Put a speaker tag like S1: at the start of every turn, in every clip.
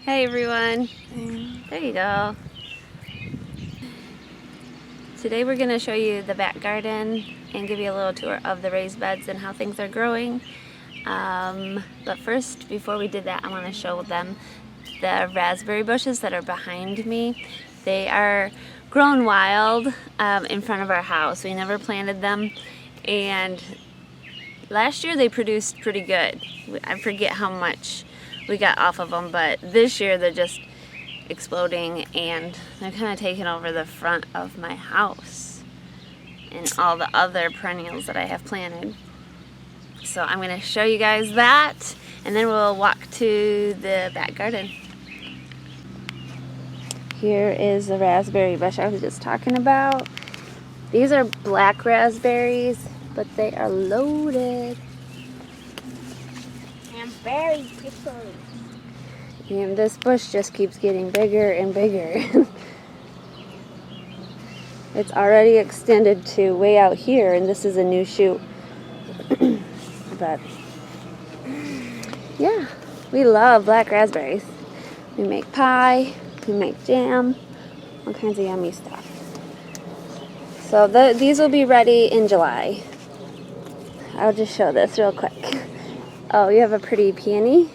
S1: Hey everyone. There you go. Today we're going to show you the back garden and give you a little tour of the raised beds and how things are growing. But first, before we did that, I want to show them the raspberry bushes that are behind me. They are grown wild in front of our house. We never planted them, and last year they produced pretty good. I forget how much we got off of them, but this year they're just exploding and they're kind of taking over the front of my house and all the other perennials that I have planted. So I'm going to show you guys that, and then we'll walk to the back garden. Here is the raspberry bush I was just talking about. These are black raspberries, but they are loaded.
S2: And very prickly.
S1: And this bush just keeps getting bigger and bigger. It's already extended to way out here, and this is a new shoot. But yeah, we love black raspberries. We make pie, we make jam, all kinds of yummy stuff. So these will be ready in July. I'll just show this real quick. Oh, you have a pretty peony?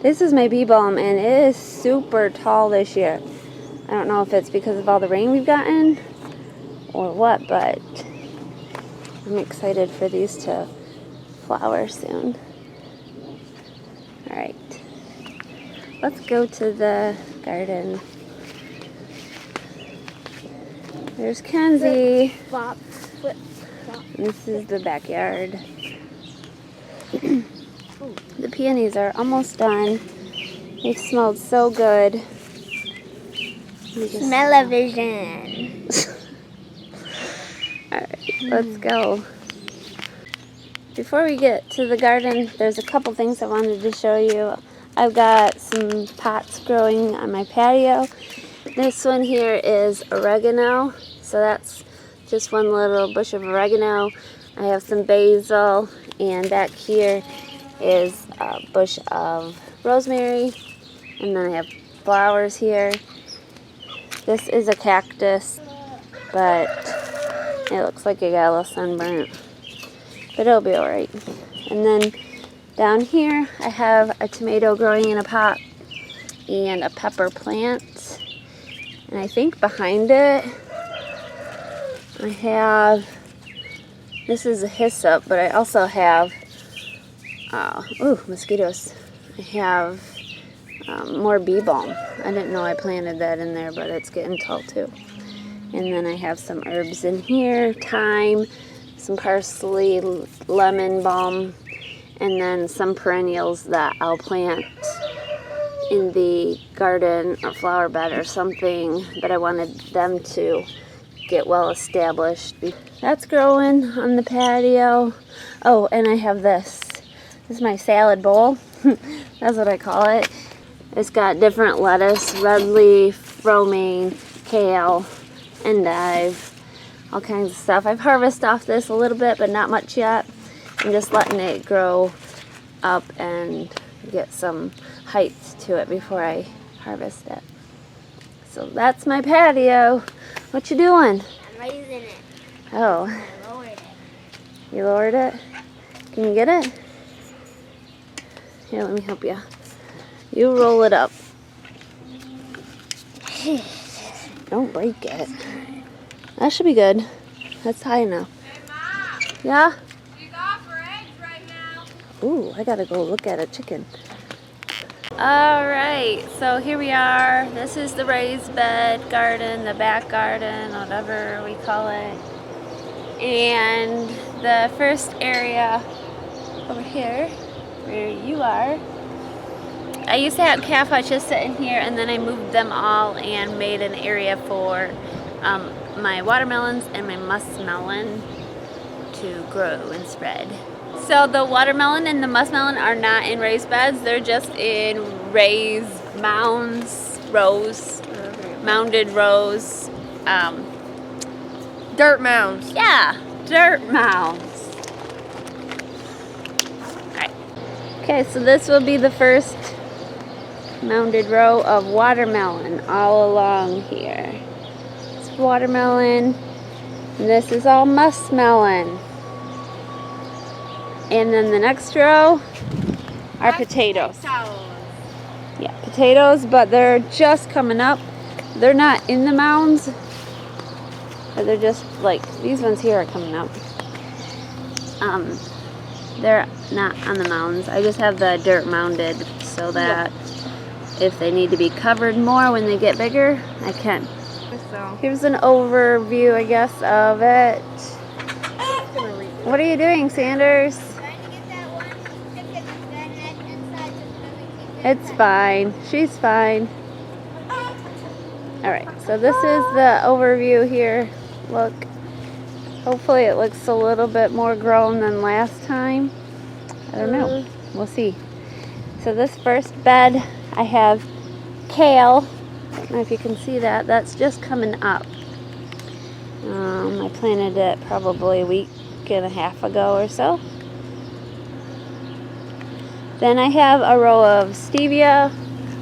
S1: This is my bee balm, and it is super tall this year. I don't know if it's because of all the rain we've gotten or what, but I'm excited for these to flower soon. Alright, let's go to the garden. There's Kenzie.
S2: Flip, flip, flop.
S1: This is the backyard. The peonies are almost done. They smelled so good.
S2: Smell-o-vision.
S1: Alright, let's go. Before we get to the garden, there's a couple things I wanted to show you. I've got some pots growing on my patio. This one here is oregano, so that's just one little bush of oregano. I have some basil, and back here is a bush of rosemary, and then I have flowers here. This is a cactus, but it looks like it got a little sunburnt, but it'll be alright. And then down here I have a tomato growing in a pot and a pepper plant, and I think behind it I have, this is a hyssop, but I also have mosquitoes. I have more bee balm. I didn't know I planted that in there, but it's getting tall too. And then I have some herbs in here, thyme, some parsley, lemon balm, and then some perennials that I'll plant in the garden or flower bed or something, but I wanted them to get well established. That's growing on the patio. Oh, and I have this. This is my salad bowl. That's what I call it. It's got different lettuce, red leaf, romaine, kale, endive, all kinds of stuff. I've harvested off this a little bit, but not much yet. I'm just letting it grow up and get some height to it before I harvest it. So that's my patio. What you doing?
S2: I'm raising it.
S1: Oh.
S2: I lowered it.
S1: You lowered it? Can you get it? Here, let me help you. You roll it up. Don't break it. That should be good. That's high enough.
S3: Hey, Mom,
S1: Yeah?
S3: you got for eggs right now.
S1: Ooh, I gotta go look at a chicken. Alright, so here we are. This is the raised bed garden, the back garden, whatever we call it. And the first area over here, where you are, I used to have calf hutches sitting here, and then I moved them all and made an area for my watermelons and my muskmelon to grow and spread. So the watermelon and the muskmelon are not in raised beds, they're just in raised mounds, rows, mounded rows.
S3: Dirt mounds.
S1: Yeah, dirt mounds. Alright. Okay, so this will be the first mounded row of watermelon all along here. It's watermelon, and this is all muskmelon. And then the next row are potatoes. Yeah, potatoes, but they're just coming up. They're not in the mounds, but they're just like, these ones here are coming up. They're not on the mounds. I just have the dirt mounded so that if they need to be covered more when they get bigger, I can.
S2: So.
S1: Here's an overview, I guess, of it. What are you doing, Sanders?
S2: Trying to get that one chicken that had inside to really keep it.
S1: It's fine. She's fine. Alright, so this is the overview here. Look. Hopefully it looks a little bit more grown than last time. I don't know. We'll see. So this first bed, I have kale. I don't know if you can see that. That's just coming up. I planted it probably a week and a half ago or so. Then I have a row of stevia.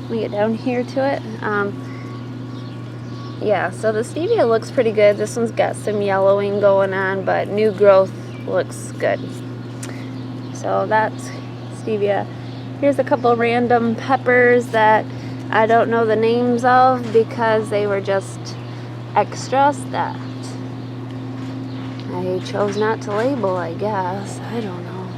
S1: Let me get down here to it. Yeah, so the stevia looks pretty good. This one's got some yellowing going on, but new growth looks good. So that's stevia. Here's a couple random peppers that I don't know the names of because they were just extras that I chose not to label, I guess. I don't know.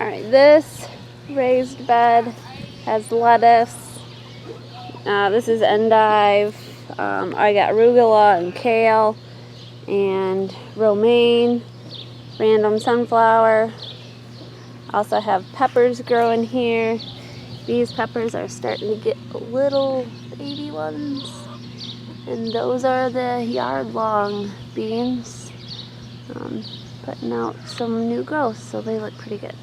S1: Alright, this raised bed has lettuce. This is endive. I got arugula and kale and romaine, random sunflower. Also have peppers growing here. These peppers are starting to get little baby ones. And those are the yard-long beans. Putting out some new growth, so they look pretty good.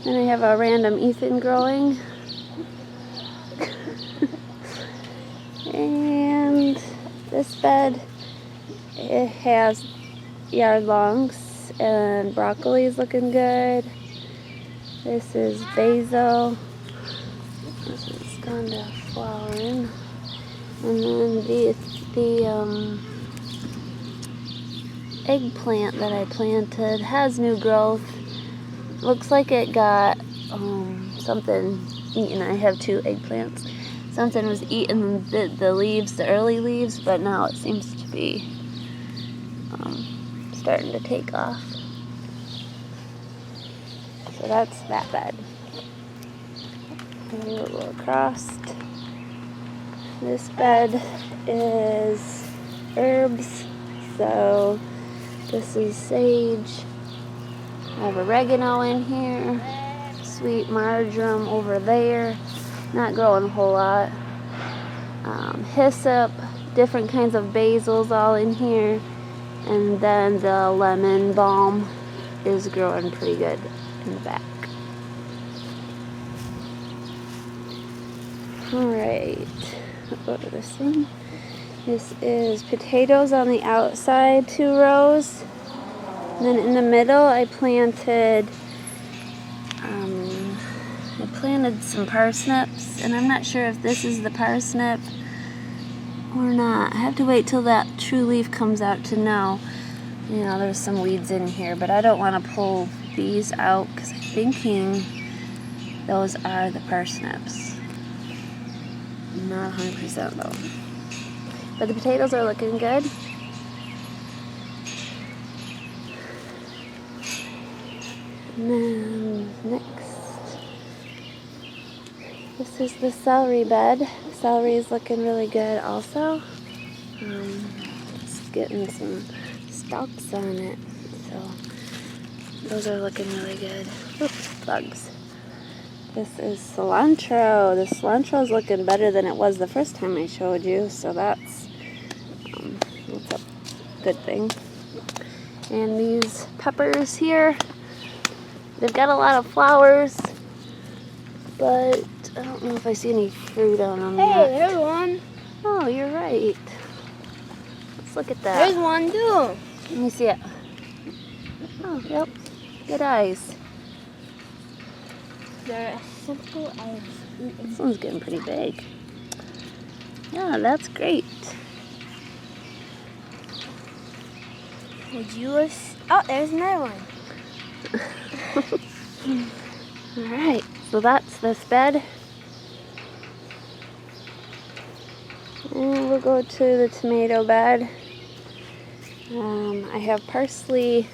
S1: Then I have a random Ethan growing. And this bed, it has yard-longs and broccoli is looking good. This is basil. This is going to flowering. And then the eggplant that I planted has new growth. Looks like it got something eaten. I have 2 eggplants. Something was eating the leaves, the early leaves, but now it seems to be starting to take off. So that's that bed. And a little across. This bed is herbs. So this is sage. I have oregano in here, sweet marjoram over there, not growing a whole lot. Hyssop, different kinds of basils all in here, and then the lemon balm is growing pretty good in the back. Alright, I'll go to this one. This is potatoes on the outside, 2 rows. And then in the middle, I planted some parsnips, and I'm not sure if this is the parsnip or not. I have to wait till that true leaf comes out to know. You know, there's some weeds in here, but I don't want to pull these out because I'm thinking those are the parsnips. I'm not 100% though. But the potatoes are looking good. And then next, this is the celery bed. Celery is looking really good also. It's getting some stalks on it, so those are looking really good. Oops, bugs. This is cilantro. The cilantro is looking better than it was the first time I showed you, so that's a good thing. And these peppers here, they've got a lot of flowers, but I don't know if I see any fruit on them yet.
S2: Hey, there's one.
S1: Oh, you're right. Let's look at that.
S2: There's one too.
S1: Let me see it. Oh, yep. Good eyes.
S2: They're as simple as eating.
S1: This one's getting pretty big. Yeah, that's great.
S2: Would you? Oh, there's another one.
S1: All right, so that's this bed. And we'll go to the tomato bed. I have parsley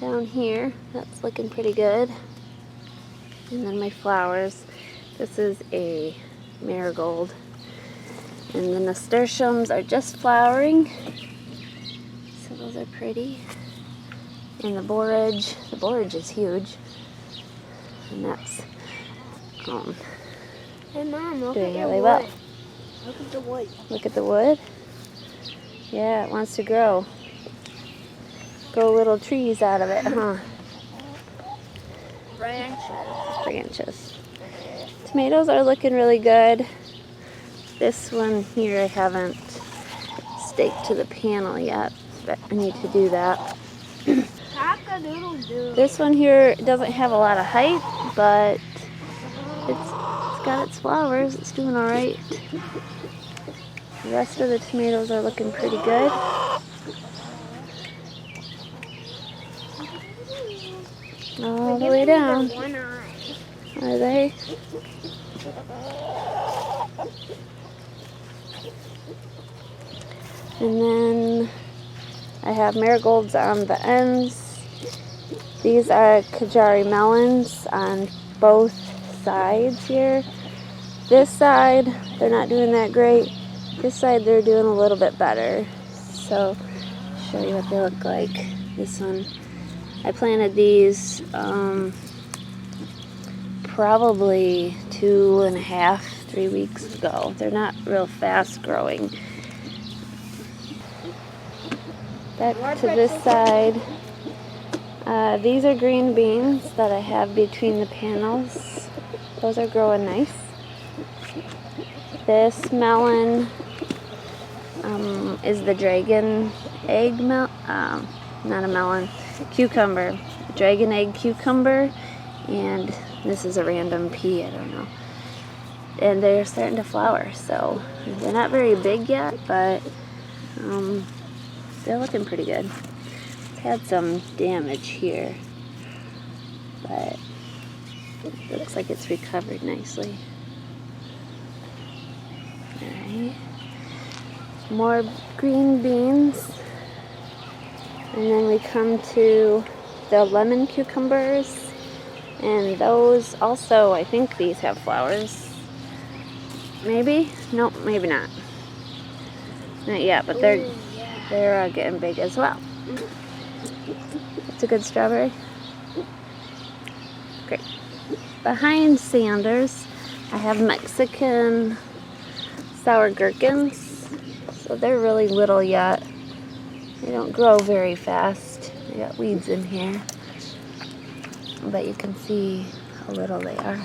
S1: down here. That's looking pretty good. And then my flowers. This is a marigold. And the nasturtiums are just flowering. So those are pretty. And the borage is huge. And that's
S2: Hey, Mom, look
S1: doing
S2: at your
S1: really
S2: wood.
S1: well.
S2: Look at the wood.
S1: Look at the wood. Yeah, it wants to grow. Grow little trees out of it, huh? Branches. Tomatoes are looking really good. This one here I haven't staked to the panel yet, but I need to do that.
S2: Cock-a-doodle-doo.
S1: This one here doesn't have a lot of height, but it's got its flowers. It's doing all right. The rest of the tomatoes are looking pretty good. All the way down.
S2: One eye.
S1: Are they? And then I have marigolds on the ends. These are Kajari melons on both sides here. This side, they're not doing that great. This side, they're doing a little bit better. So, show you what they look like. This one, I planted these probably 2.5, 3 weeks ago. They're not real fast growing. Back to this side. These are green beans that I have between the panels. Those are growing nice. This melon is the dragon egg not a melon, cucumber. Dragon egg cucumber, and this is a random pea, I don't know. And they're starting to flower, so they're not very big yet, but they're looking pretty good. It's had some damage here, but it looks like it's recovered nicely. Alright. More green beans. And then we come to the lemon cucumbers. And those also, I think these have flowers. Maybe? Nope, maybe not. Not yet, but they're getting big as well. It's a good strawberry. Great. Behind Sanders, I have Mexican sour gherkins. So they're really little yet. They don't grow very fast. They got weeds in here. But you can see how little they are.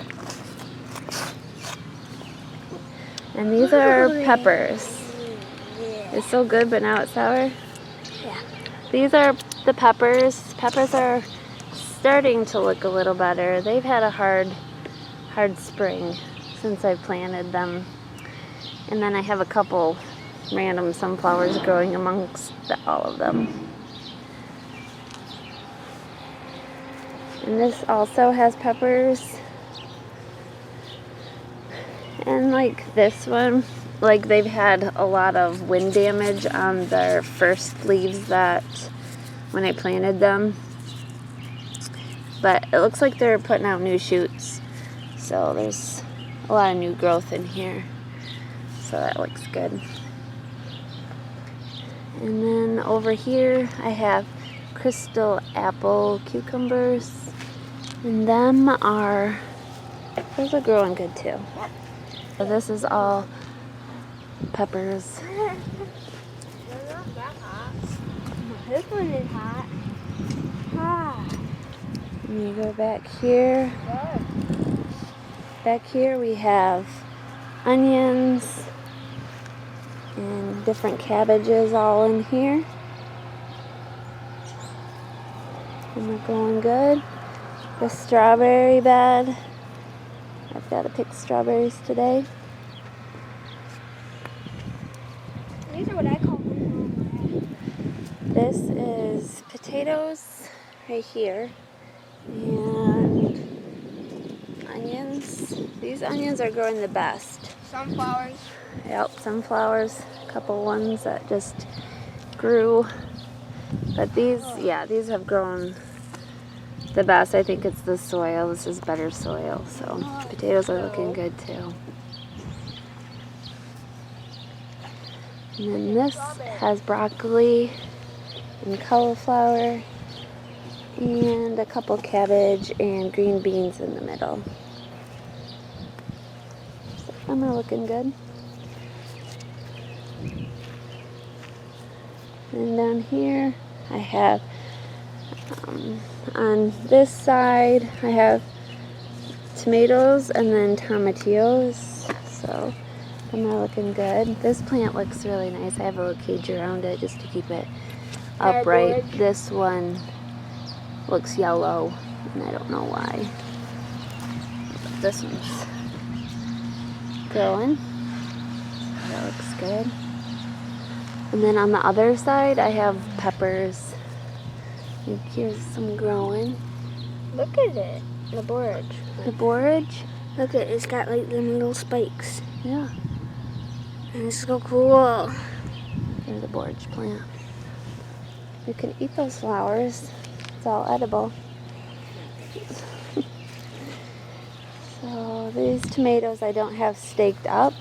S1: And these are peppers. It's so good, but now it's sour.
S2: Yeah.
S1: These are the peppers. Peppers are starting to look a little better. They've had a hard spring since I planted them. And then I have a couple random sunflowers growing amongst all of them. And this also has peppers. And like this one, like they've had a lot of wind damage on their first leaves that when I planted them. But it looks like they're putting out new shoots. So there's a lot of new growth in here. So that looks good. And then over here I have crystal apple cucumbers. And those are growing good too. So this is all peppers.
S2: They're not that hot. This one is hot.
S1: And you go back here. Back here we have onions and different cabbages all in here. And the going good. The strawberry bed. I've got to pick strawberries today.
S2: These are what I call green.
S1: This is potatoes right here. And onions. These onions are growing the best.
S2: Sunflowers.
S1: Yep, sunflowers. A couple ones that just grew. But these, yeah, these have grown the best. I think it's the soil. This is better soil. So potatoes are looking good too. And then this has broccoli and cauliflower and a couple cabbage and green beans in the middle. So them are looking good. And down here I have, on this side I have tomatoes and then tomatillos. So them are looking good. This plant looks really nice. I have a little cage around it just to keep it upright. This one looks yellow and I don't know why. But this one's growing. That looks good. And then on the other side I have peppers. And here's some growing.
S2: Look at it. The borage.
S1: The borage?
S2: Look at it. It's got like the little spikes.
S1: Yeah.
S2: And it's so cool.
S1: There's a borage plant. You can eat those flowers. It's all edible. So these tomatoes I don't have staked up.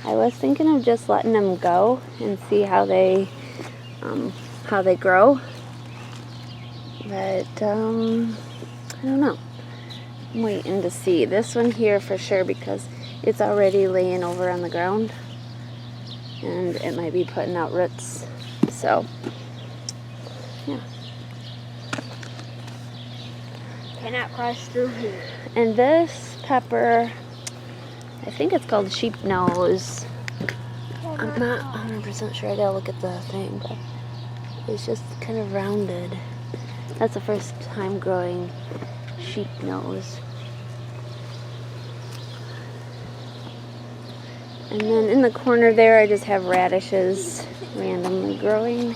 S1: I was thinking of just letting them go and see how they grow. But I don't know. I'm waiting to see. This one here for sure because it's already laying over on the ground and it might be putting out roots. So yeah.
S2: Cannot cross through here.
S1: And this pepper, I think it's called sheep nose. I'm not 100% sure. I gotta look at the thing, but it's just kind of rounded. That's the first time growing sheep nose. And then in the corner there, I just have radishes randomly growing.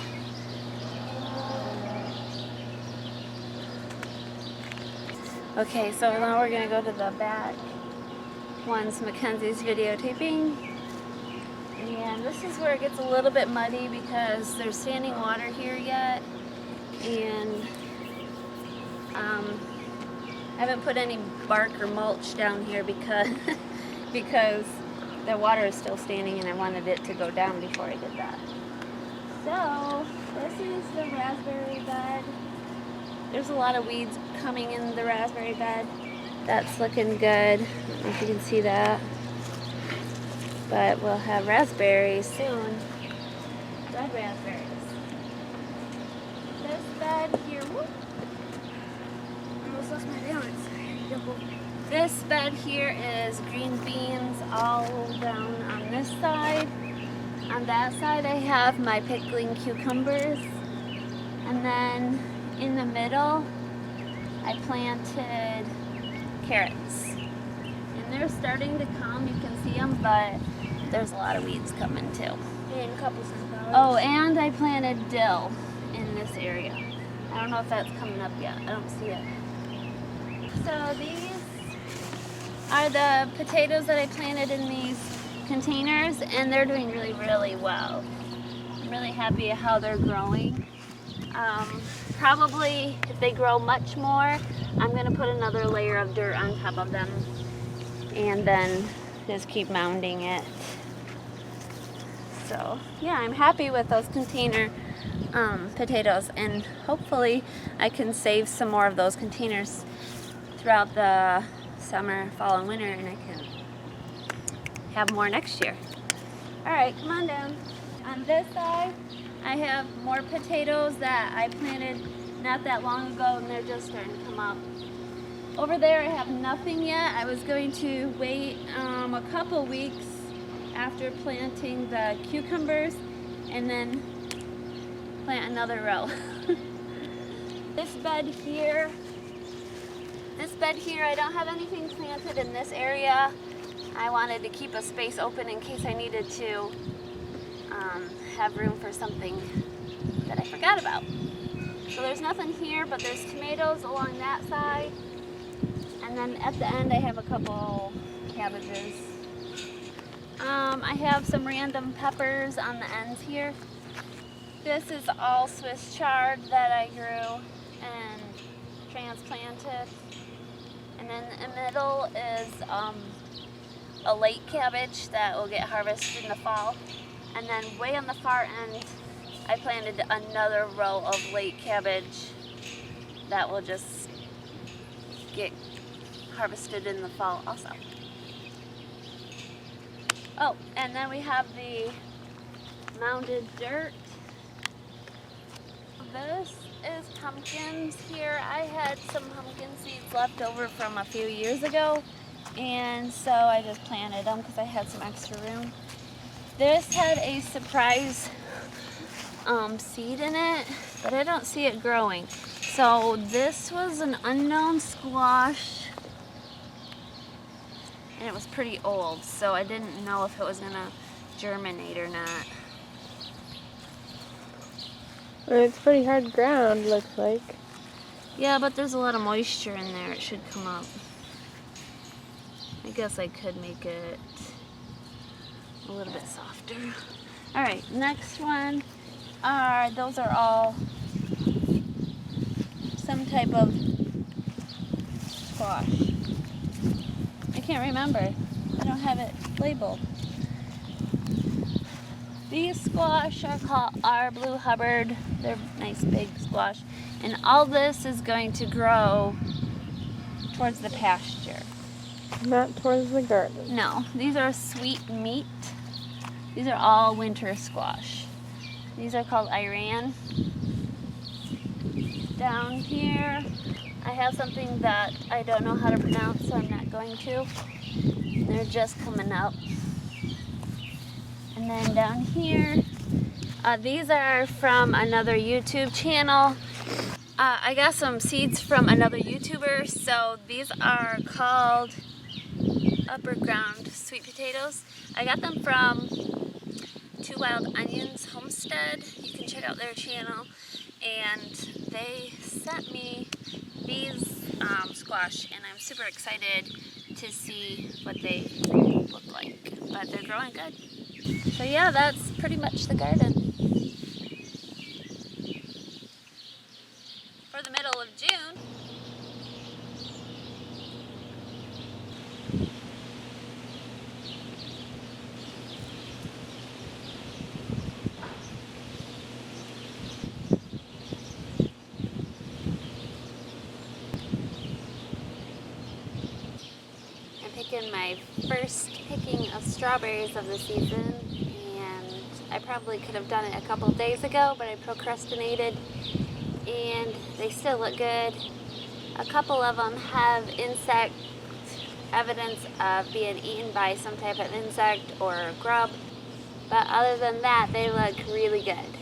S1: Okay, so now we're gonna go to the back ones Mackenzie's videotaping. And this is where it gets a little bit muddy because there's standing water here yet. And I haven't put any bark or mulch down here because because the water is still standing and I wanted it to go down before I did that. So this is the raspberry bed. There's a lot of weeds coming in the raspberry bed. That's looking good. I don't know if you can see that. But we'll have raspberries soon. Red raspberries. This bed here, whoop,
S2: Almost lost my balance.
S1: this bed here is green beans all down on this side. On that side I have my pickling cucumbers. And then in the middle I planted carrots. And they're starting to come, you can see them, but there's a lot of weeds coming too.
S2: And a couple sunflowers.
S1: Oh, and I planted dill in this area. I don't know if that's coming up yet. I don't see it. So these are the potatoes that I planted in these containers, and they're doing really, really well. I'm really happy at how they're growing. Probably if they grow much more, I'm gonna put another layer of dirt on top of them and then just keep mounding it. So yeah, I'm happy with those container potatoes, and hopefully I can save some more of those containers throughout the summer, fall, and winter, and I can have more next year. All right, come on down. On this side, I have more potatoes that I planted not that long ago, and they're just starting to come up. Over there, I have nothing yet. I was going to wait a couple weeks after planting the cucumbers and then plant another row. This bed here, I don't have anything planted in this area. I wanted to keep a space open in case I needed to have room for something that I forgot about. So there's nothing here, but there's tomatoes along that side. And then at the end, I have a couple cabbages. I have some random peppers on the ends here. This is all Swiss chard that I grew and transplanted. And then in the middle is a late cabbage that will get harvested in the fall. And then way on the far end, I planted another row of late cabbage that will just get harvested in the fall also. Oh, and then we have the mounded dirt. This is pumpkins here. I had some pumpkin seeds left over from a few years ago, and so I just planted them because I had some extra room. This had a surprise seed in it, but I don't see it growing. So this was an unknown squash, and it was pretty old, so I didn't know if it was gonna germinate or not.
S4: Well, it's pretty hard ground, looks like.
S1: Yeah, but there's a lot of moisture in there. It should come up. I guess I could make it a little bit softer. All right, next one those are all some type of squash. I can't remember. I don't have it labeled. These squash are Blue Hubbard. They're nice big squash. And all this is going to grow towards the pasture.
S4: Not towards the garden.
S1: No, these are sweet meat. These are all winter squash. These are called Iran. Down here, I have something that I don't know how to pronounce, so I'm not going to. They're just coming up. And then down here, these are from another YouTube channel. I got some seeds from another YouTuber, so these are called upper ground sweet potatoes. I got them from Two Wild Onions Homestead. You can check out their channel. And they sent me these squash, and I'm super excited to see what they look like. But they're growing good. So yeah, that's pretty much the garden. For the middle of June. I'm picking my first picking of strawberries of the season, and I probably could have done it a couple of days ago, but I procrastinated, and they still look good. A couple of them have insect evidence of being eaten by some type of insect or grub, but other than that, they look really good.